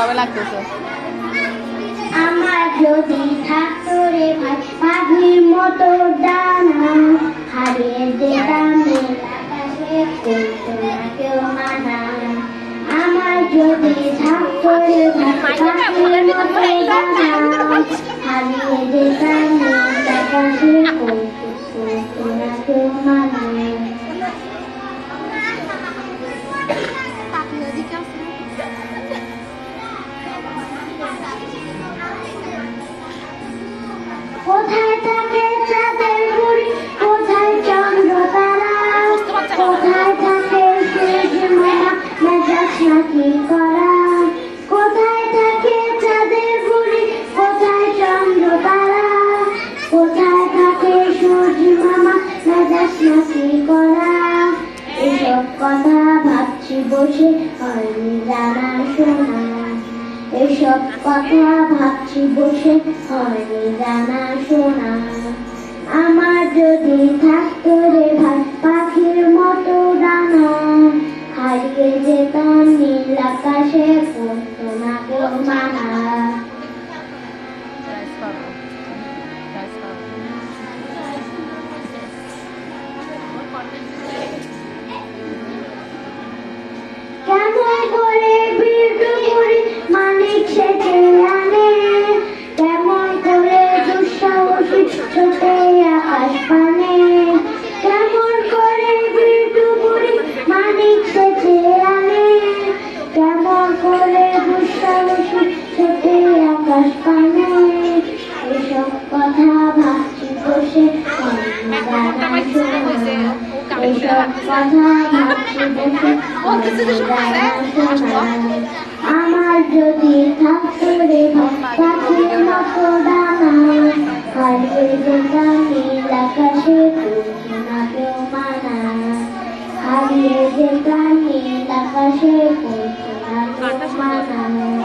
হবে লাগতেছে। আমার যদি থাকতো রে ভাই পাখির মতো ডানা, হারিয়ে যেতাম নীল আকাশে, করতো না কেউ মানা। আমার যদি থাকতো রে ভাই পাখির মতো ডানা, হারিয়ে যেতাম নীল আকাশে, করতো না কেউ মানা। কোথায় থাকে চাঁদের বুড়ি, কোথায় চন্দ্র তারা, কোথায় থাকে সূর্য মামা, মেজাজ নাকি করা। কোথায় থাকে চাঁদের বুড়ি, কোথায় চন্দ্র তারা, কোথায় থাকে সূর্য মামা, মেজাজ নাকি করা। এসব কথা ভাবছি বসে, হয়নি জানা শোনা। এসব কথা ভাবছি বসে, হয়নি জানা শোনা। আমার যদি থাকতো রে ভাই পাখির মতো ডানা, হারিয়ে যেতাম নীল আকাশে, করতো না কেউ মানা। কেমন করে বিরু করি মানিক সেজে আনে, কেমন করে দুঃসাহসী ছোটে আকাশ পানে। কেমন করে বিরু করি মানিক সেজে আনে, কেমন করে দুঃসাহসী ছোটে আকাশ পানে। এসব কথা ভাবছি বসে, হয়নি জানা শোনা। এসব কথা ভাবছি বসে, আমার যদি থাকতো রে পাখির মতো ডানা, হারিয়ে যেতাম নীল আকাশে, করতো না কেউ মানা। হারিয়ে যেতাম নীল আকাশে, করতো না কেউ মানা।